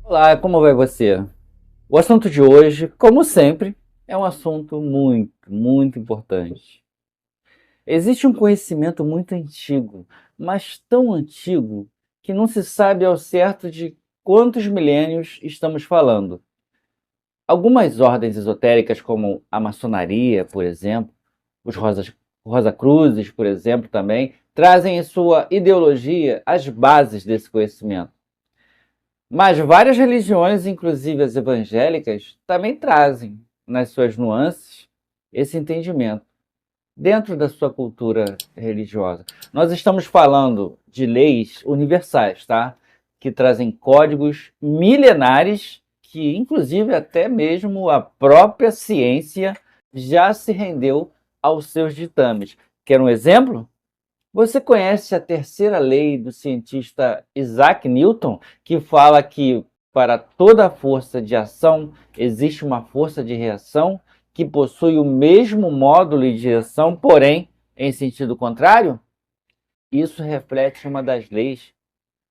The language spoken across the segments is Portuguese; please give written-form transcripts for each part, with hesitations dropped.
Olá, como vai você? O assunto de hoje, como sempre, é um assunto muito importante. Existe um conhecimento muito antigo, mas tão antigo que não se sabe ao certo de quantos milênios estamos falando. Algumas ordens esotéricas, como a maçonaria, por exemplo, os Rosa-Cruzes, por exemplo, também, trazem em sua ideologia as bases desse conhecimento. Mas várias religiões, inclusive as evangélicas, também trazem, nas suas nuances, esse entendimento dentro da sua cultura religiosa. Nós estamos falando de leis universais, tá? Que trazem códigos milenares que, inclusive, até mesmo a própria ciência já se rendeu aos seus ditames. Quer um exemplo? Você conhece a terceira lei do cientista Isaac Newton, que fala que para toda força de ação existe uma força de reação que possui o mesmo módulo de direção, porém em sentido contrário? Isso reflete uma das leis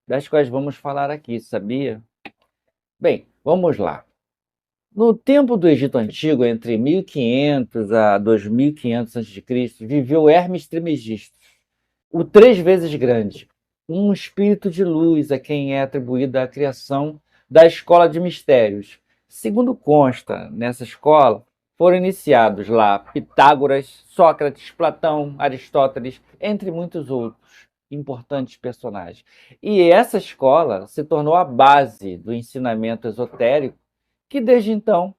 das quais vamos falar aqui, sabia? Bem, vamos lá. No tempo do Egito Antigo, entre 1500 a 2500 a.C., viveu Hermes Trismegisto, o três vezes grande, um espírito de luz a quem é atribuída a criação da escola de mistérios. Segundo consta, nessa escola foram iniciados lá Pitágoras, Sócrates, Platão, Aristóteles, entre muitos outros importantes personagens. E essa escola se tornou a base do ensinamento esotérico, que desde então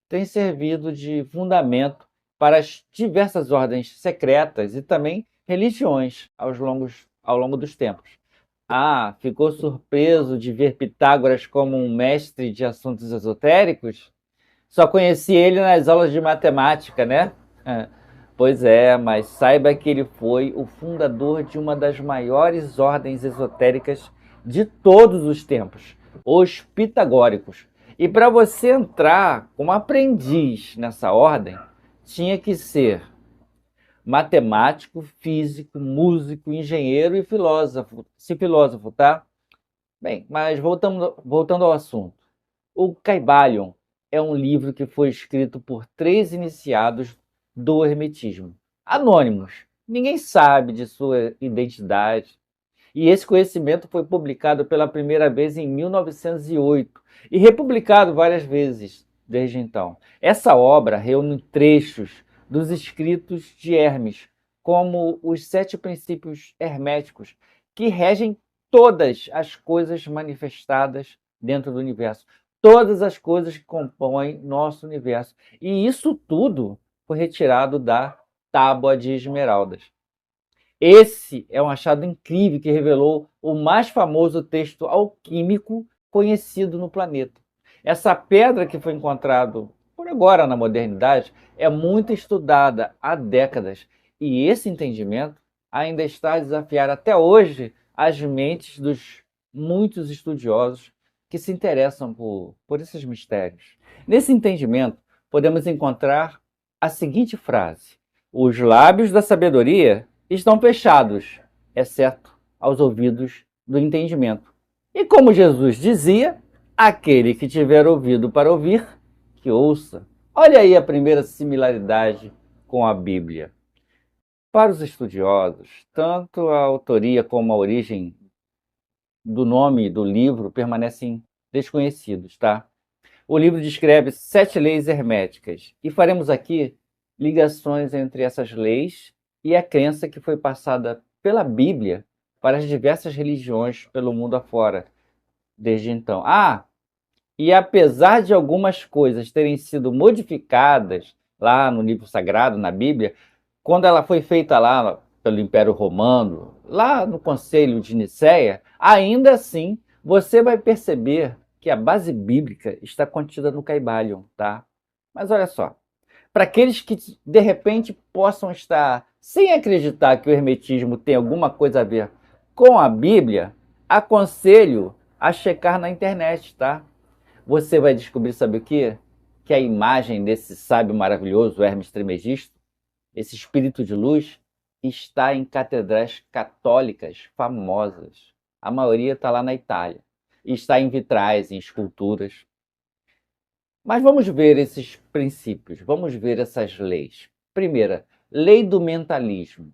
tem servido de fundamento para as diversas ordens secretas e também religiões ao longo dos tempos. Ah, ficou surpreso de ver Pitágoras como um mestre de assuntos esotéricos? Só conheci ele nas aulas de matemática, né? Pois é, mas saiba que ele foi o fundador de uma das maiores ordens esotéricas de todos os tempos, os pitagóricos. E para você entrar como aprendiz nessa ordem, tinha que ser matemático, físico, músico, engenheiro e filósofo. Se filósofo, tá? Bem, mas voltando ao assunto. O Caibalion é um livro que foi escrito por três iniciados do hermetismo, anônimos. Ninguém sabe de sua identidade. E esse conhecimento foi publicado pela primeira vez em 1908 e republicado várias vezes desde então. Essa obra reúne trechos dos escritos de Hermes, como os sete princípios herméticos, que regem todas as coisas manifestadas dentro do universo, todas as coisas que compõem nosso universo. E isso tudo foi retirado da Tábua de Esmeraldas. Esse é um achado incrível que revelou o mais famoso texto alquímico conhecido no planeta. Essa pedra que foi encontrada por agora na modernidade é muito estudada há décadas e esse entendimento ainda está a desafiar até hoje as mentes dos muitos estudiosos que se interessam por esses mistérios. Nesse entendimento, podemos encontrar a seguinte frase: os lábios da sabedoria estão fechados, exceto aos ouvidos do entendimento. E como Jesus dizia, aquele que tiver ouvido para ouvir, que ouça. Olha aí a primeira similaridade com a Bíblia. Para os estudiosos, tanto a autoria como a origem do nome do livro permanecem desconhecidos, tá? O livro descreve sete leis herméticas e faremos aqui ligações entre essas leis e a crença que foi passada pela Bíblia para as diversas religiões pelo mundo afora desde então. Ah, e apesar de algumas coisas terem sido modificadas lá no livro sagrado, na Bíblia, quando ela foi feita lá pelo Império Romano, lá no Concílio de Nicéia, ainda assim você vai perceber que a base bíblica está contida no Caibalion, tá? Mas olha só, para aqueles que de repente possam estar sem acreditar que o hermetismo tem alguma coisa a ver com a Bíblia, aconselho a checar na internet, tá? Você vai descobrir, sabe o quê? Que a imagem desse sábio maravilhoso, Hermes Trismegisto, esse espírito de luz, está em catedrais católicas famosas. A maioria está lá na Itália. e está em vitrais, em esculturas. Mas vamos ver esses princípios, vamos ver essas leis. Primeira, lei do mentalismo.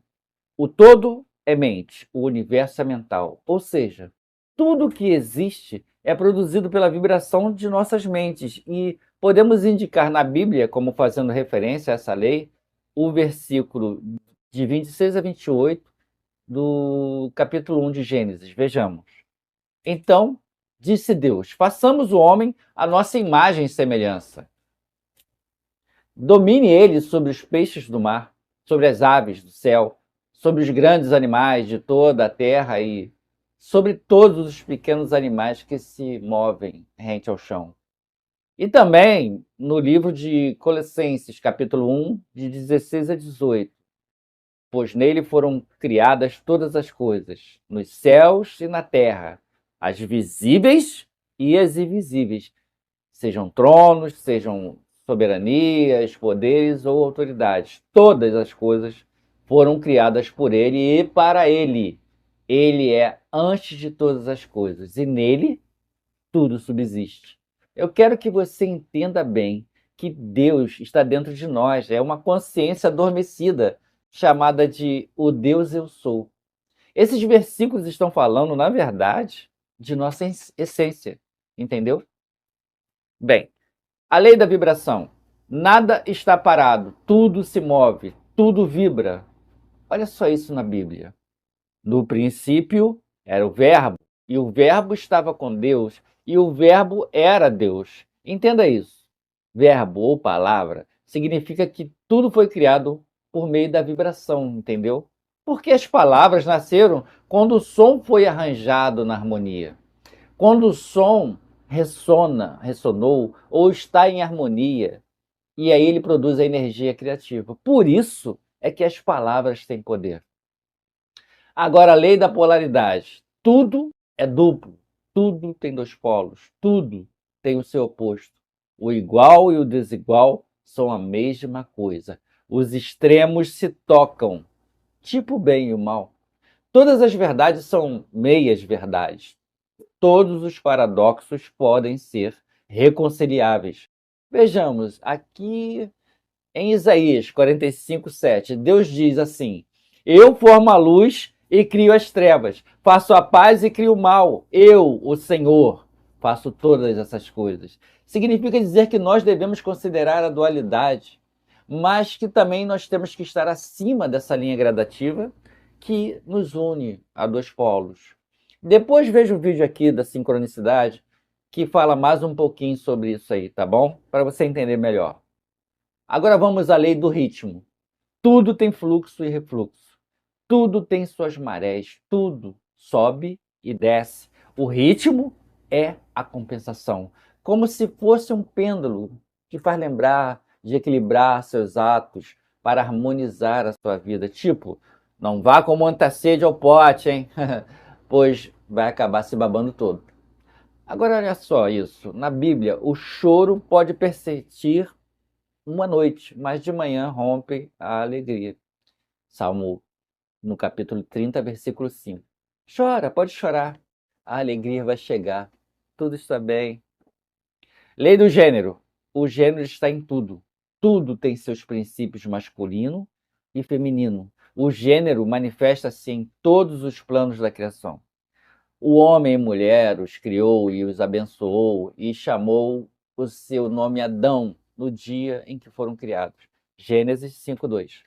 O todo é mente, o universo é mental. Ou seja, tudo que existe é produzido pela vibração de nossas mentes. E podemos indicar na Bíblia, como fazendo referência a essa lei, o versículo de 26 a 28 do capítulo 1 de Gênesis. Vejamos. Então, disse Deus: façamos o homem à nossa imagem e semelhança. Domine ele sobre os peixes do mar, sobre as aves do céu, sobre os grandes animais de toda a terra e sobre todos os pequenos animais que se movem rente ao chão. E também no livro de Colossenses, capítulo 1, de 16 a 18. Pois nele foram criadas todas as coisas, nos céus e na terra, as visíveis e as invisíveis, sejam tronos, sejam soberanias, poderes ou autoridades. Todas as coisas foram criadas por ele e para ele. Ele é antes de todas as coisas e nele tudo subsiste. Eu quero que você entenda bem que Deus está dentro de nós, é uma consciência adormecida, chamada de o Deus eu sou. Esses versículos estão falando, na verdade, de nossa essência, entendeu? Bem, a lei da vibração. Nada está parado, tudo se move, tudo vibra. Olha só isso na Bíblia. No princípio era o Verbo, e o Verbo estava com Deus, e o Verbo era Deus. Entenda isso. Verbo ou palavra significa que tudo foi criado por meio da vibração, entendeu? Porque as palavras nasceram quando o som foi arranjado na harmonia. Quando o som ressonou ou está em harmonia, e aí ele produz a energia criativa. Por isso é que as palavras têm poder. Agora, a lei da polaridade. Tudo é duplo, tudo tem dois polos, tudo tem o seu oposto. O igual e o desigual são a mesma coisa. Os extremos se tocam, tipo o bem e o mal. Todas as verdades são meias verdades. Todos os paradoxos podem ser reconciliáveis. Vejamos, aqui em Isaías 45:7, Deus diz assim: eu formo a luz e crio as trevas, faço a paz e crio o mal. Eu, o Senhor, faço todas essas coisas. Significa dizer que nós devemos considerar a dualidade, mas que também nós temos que estar acima dessa linha gradativa que nos une a dois polos. Depois veja o vídeo aqui da sincronicidade, que fala mais um pouquinho sobre isso aí, tá bom? Para você entender melhor. Agora vamos à lei do ritmo. Tudo tem fluxo e refluxo. Tudo tem suas marés. Tudo sobe e desce. O ritmo é a compensação. Como se fosse um pêndulo que faz lembrar de equilibrar seus atos para harmonizar a sua vida. Tipo, não vá com muita sede ao pote, hein? Pois vai acabar se babando todo. Agora olha só isso. Na Bíblia, o choro pode persistir uma noite, mas de manhã rompe a alegria. Salmo no capítulo 30, versículo 5. Chora, pode chorar. A alegria vai chegar. Tudo está bem. Lei do gênero. O gênero está em tudo. Tudo tem seus princípios masculino e feminino. O gênero manifesta-se em todos os planos da criação. O homem e mulher os criou e os abençoou e chamou o seu nome Adão no dia em que foram criados. Gênesis 5:2.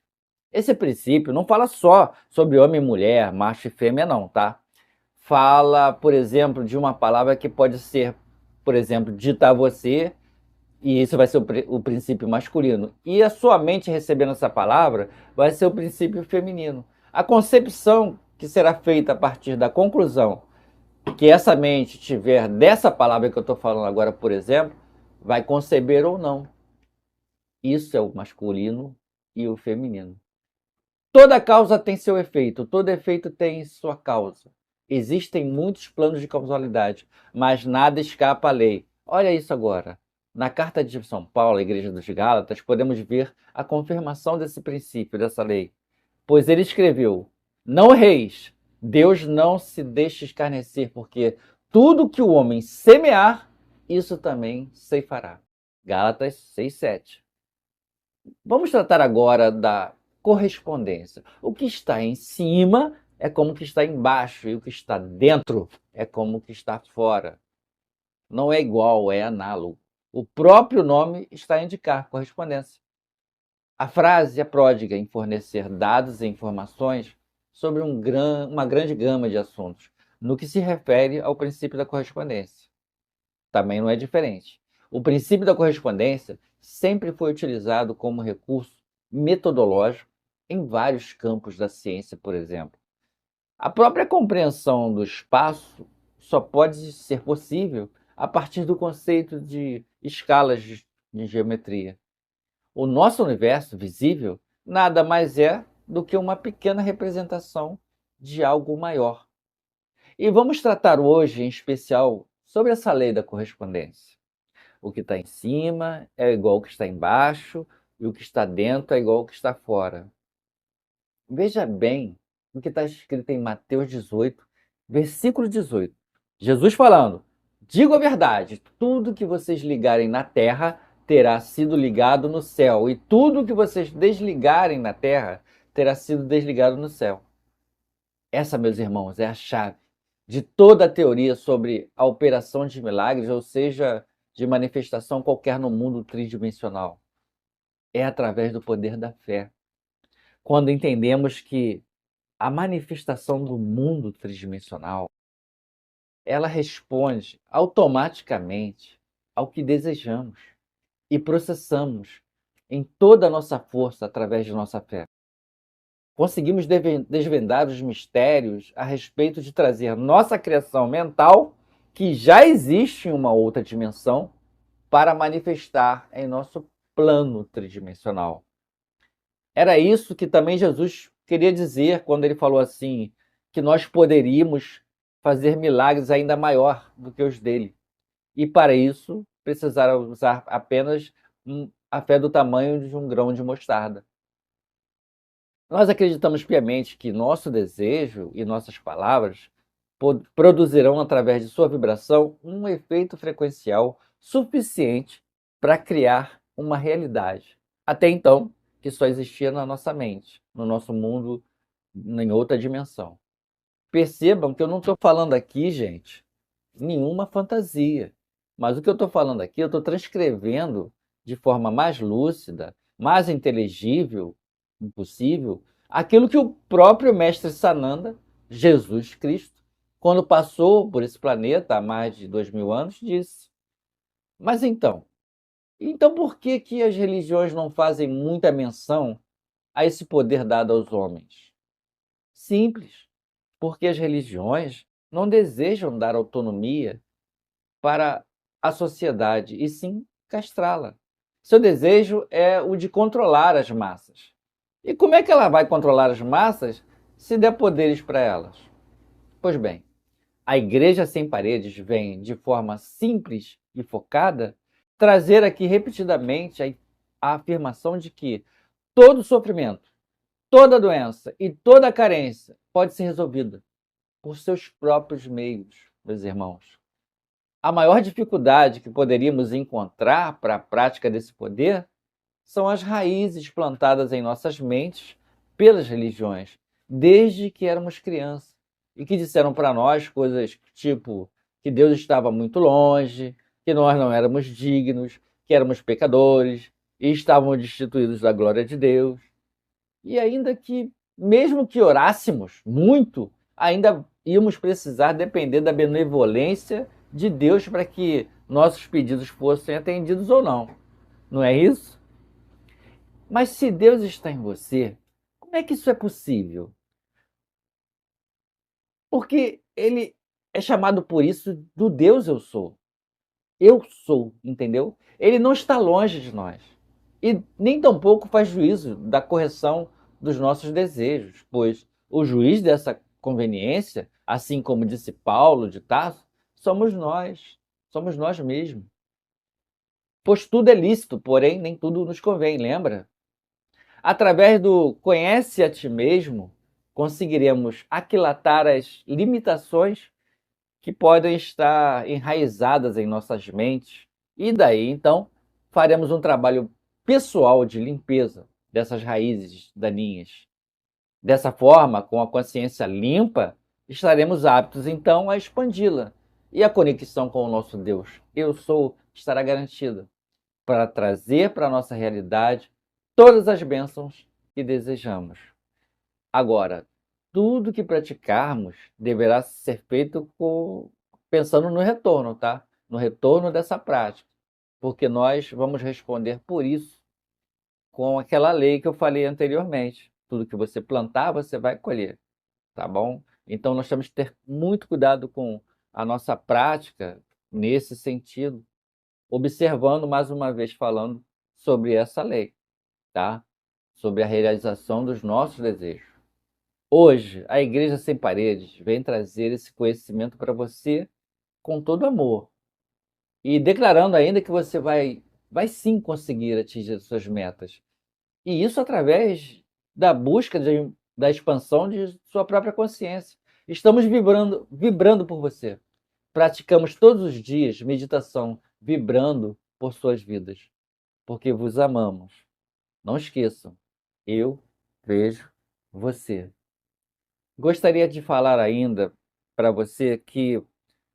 Esse princípio não fala só sobre homem e mulher, macho e fêmea, não, tá? Fala, por exemplo, de uma palavra que pode ser, por exemplo, dita a você, e isso vai ser o princípio masculino. E a sua mente recebendo essa palavra vai ser o princípio feminino. A concepção que será feita a partir da conclusão que essa mente tiver dessa palavra que eu estou falando agora, por exemplo, vai conceber ou não. Isso é o masculino e o feminino. Toda causa tem seu efeito, todo efeito tem sua causa. Existem muitos planos de causalidade, mas nada escapa à lei. Olha isso agora. Na carta de São Paulo, à Igreja dos Gálatas, podemos ver a confirmação desse princípio, dessa lei. Pois ele escreveu: não erreis, Deus não se deixa escarnecer, porque tudo que o homem semear, isso também ceifará. Gálatas 6:7. Vamos tratar agora da correspondência. O que está em cima é como o que está embaixo, e o que está dentro é como o que está fora. Não é igual, é análogo. O próprio nome está a indicar correspondência. A frase é pródiga em fornecer dados e informações sobre uma grande gama de assuntos, no que se refere ao princípio da correspondência. Também não é diferente. O princípio da correspondência sempre foi utilizado como recurso metodológico em vários campos da ciência, por exemplo. A própria compreensão do espaço só pode ser possível a partir do conceito de escalas de geometria. O nosso universo visível nada mais é do que uma pequena representação de algo maior. E vamos tratar hoje, em especial, sobre essa lei da correspondência. O que está em cima é igual ao que está embaixo, e o que está dentro é igual ao que está fora. Veja bem o que está escrito em Mateus 18, versículo 18. Jesus falando: digo a verdade, tudo que vocês ligarem na terra terá sido ligado no céu, e tudo que vocês desligarem na terra terá sido desligado no céu. Essa, meus irmãos, é a chave de toda a teoria sobre a operação de milagres, ou seja, de manifestação qualquer no mundo tridimensional. É através do poder da fé. Quando entendemos que a manifestação do mundo tridimensional, ela responde automaticamente ao que desejamos e processamos em toda a nossa força através de nossa fé. Conseguimos desvendar os mistérios a respeito de trazer nossa criação mental, que já existe em uma outra dimensão, para manifestar em nosso plano tridimensional. Era isso que também Jesus queria dizer quando ele falou assim, que nós poderíamos fazer milagres ainda maior do que os dele. E para isso, precisar usar apenas a fé do tamanho de um grão de mostarda. Nós acreditamos piamente que nosso desejo e nossas palavras produzirão, através de sua vibração, um efeito frequencial suficiente para criar uma realidade. Até então, que só existia na nossa mente, no nosso mundo, em outra dimensão. Percebam que eu não estou falando aqui, gente, nenhuma fantasia. Mas o que eu estou falando aqui, eu estou transcrevendo de forma mais lúcida, mais inteligível possível, aquilo que o próprio Mestre Sananda, Jesus Cristo, quando passou por esse planeta há mais de 2000 anos, disse. Mas então por que que as religiões não fazem muita menção a esse poder dado aos homens? Simples, porque as religiões não desejam dar autonomia para a sociedade, e sim castrá-la. Seu desejo é o de controlar as massas. E como é que ela vai controlar as massas se der poderes para elas? Pois bem, a Igreja Sem Paredes vem, de forma simples e focada, trazer aqui repetidamente a afirmação de que todo sofrimento, toda doença e toda carência pode ser resolvida por seus próprios meios, meus irmãos. A maior dificuldade que poderíamos encontrar para a prática desse poder são as raízes plantadas em nossas mentes pelas religiões, desde que éramos crianças, e que disseram para nós coisas tipo que Deus estava muito longe, que nós não éramos dignos, que éramos pecadores e estávamos destituídos da glória de Deus. E ainda que, mesmo que orássemos muito, ainda íamos precisar depender da benevolência de Deus para que nossos pedidos fossem atendidos ou não. Não é isso? Mas se Deus está em você, como é que isso é possível? Porque ele é chamado por isso do Deus eu sou. Eu sou, entendeu? Ele não está longe de nós. E nem tampouco faz juízo da correção dos nossos desejos, pois o juiz dessa conveniência, assim como disse Paulo de Tarso, somos nós mesmos. Pois tudo é lícito, porém nem tudo nos convém, lembra? Através do conhece a ti mesmo, conseguiremos aquilatar as limitações que podem estar enraizadas em nossas mentes, e daí então faremos um trabalho pessoal de limpeza dessas raízes daninhas. Dessa forma, com a consciência limpa, estaremos aptos então a expandi-la, e a conexão com o nosso Deus, eu sou, estará garantida para trazer para a nossa realidade todas as bênçãos que desejamos. Agora, tudo que praticarmos deverá ser feito pensando no retorno, tá? No retorno dessa prática, porque nós vamos responder por isso com aquela lei que eu falei anteriormente. Tudo que você plantar, você vai colher, tá bom? Então nós temos que ter muito cuidado com a nossa prática nesse sentido, observando mais uma vez falando sobre essa lei, tá? Sobre a realização dos nossos desejos. Hoje, a Igreja Sem Paredes vem trazer esse conhecimento para você com todo amor e declarando ainda que você vai sim conseguir atingir as suas metas. E isso através da busca da expansão de sua própria consciência. Estamos vibrando por você. Praticamos todos os dias meditação, vibrando por suas vidas, porque vos amamos. Não esqueçam, eu vejo você. Gostaria de falar ainda para você que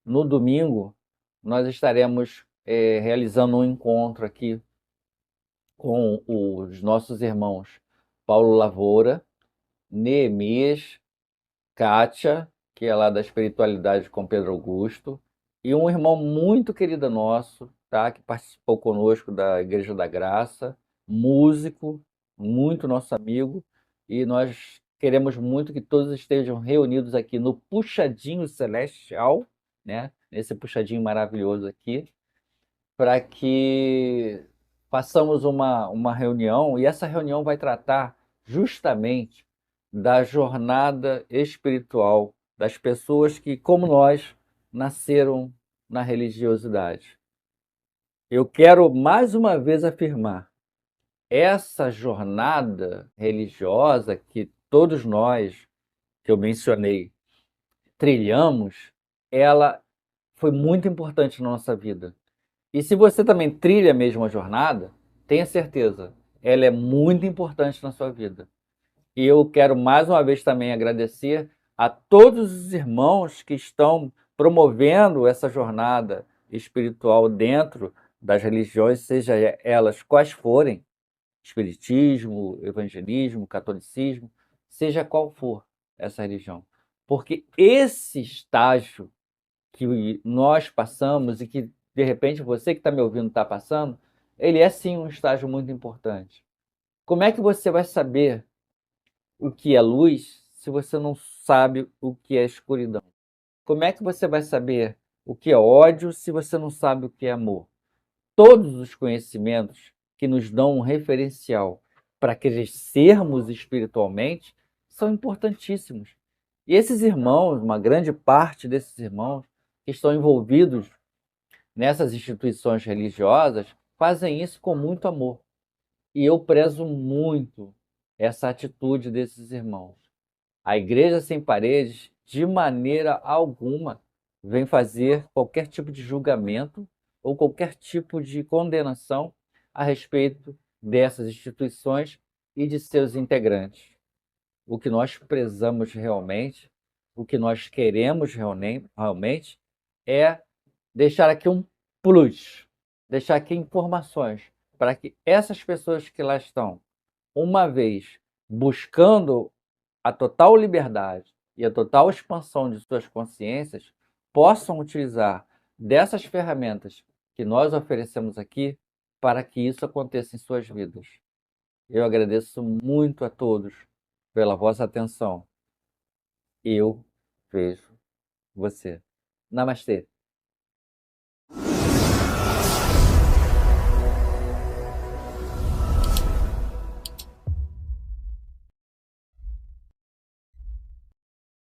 no domingo nós estaremos realizando um encontro aqui com os nossos irmãos Paulo Lavoura, Neemias, Kátia, que é lá da espiritualidade com Pedro Augusto, e um irmão muito querido nosso, tá, que participou conosco da Igreja da Graça, músico, muito nosso amigo, e nós queremos muito que todos estejam reunidos aqui no Puxadinho Celestial, né, nesse puxadinho maravilhoso aqui, para que façamos uma reunião, e essa reunião vai tratar justamente da jornada espiritual das pessoas que, como nós, nasceram na religiosidade. Eu quero mais uma vez afirmar: essa jornada religiosa que todos nós, que eu mencionei, trilhamos, ela foi muito importante na nossa vida. E se você também trilha a mesma jornada, tenha certeza, ela é muito importante na sua vida. E eu quero mais uma vez também agradecer a todos os irmãos que estão promovendo essa jornada espiritual dentro das religiões, seja elas quais forem, espiritismo, evangelismo, catolicismo, seja qual for essa religião. Porque esse estágio que nós passamos e que de repente você que está me ouvindo está passando, ele é sim um estágio muito importante. Como é que você vai saber o que é luz se você não sabe o que é escuridão? Como é que você vai saber o que é ódio se você não sabe o que é amor? Todos os conhecimentos que nos dão um referencial para crescermos espiritualmente são importantíssimos. E esses irmãos, uma grande parte desses irmãos que estão envolvidos nessas instituições religiosas, fazem isso com muito amor. E eu prezo muito essa atitude desses irmãos. A Igreja Sem Paredes, de maneira alguma, vem fazer qualquer tipo de julgamento ou qualquer tipo de condenação a respeito dessas instituições e de seus integrantes. O que nós prezamos realmente, o que nós queremos realmente é deixar aqui um plus, deixar aqui informações para que essas pessoas que lá estão, uma vez buscando a total liberdade e a total expansão de suas consciências, possam utilizar dessas ferramentas que nós oferecemos aqui para que isso aconteça em suas vidas. Eu agradeço muito a todos pela vossa atenção. Eu vejo você. Namastê.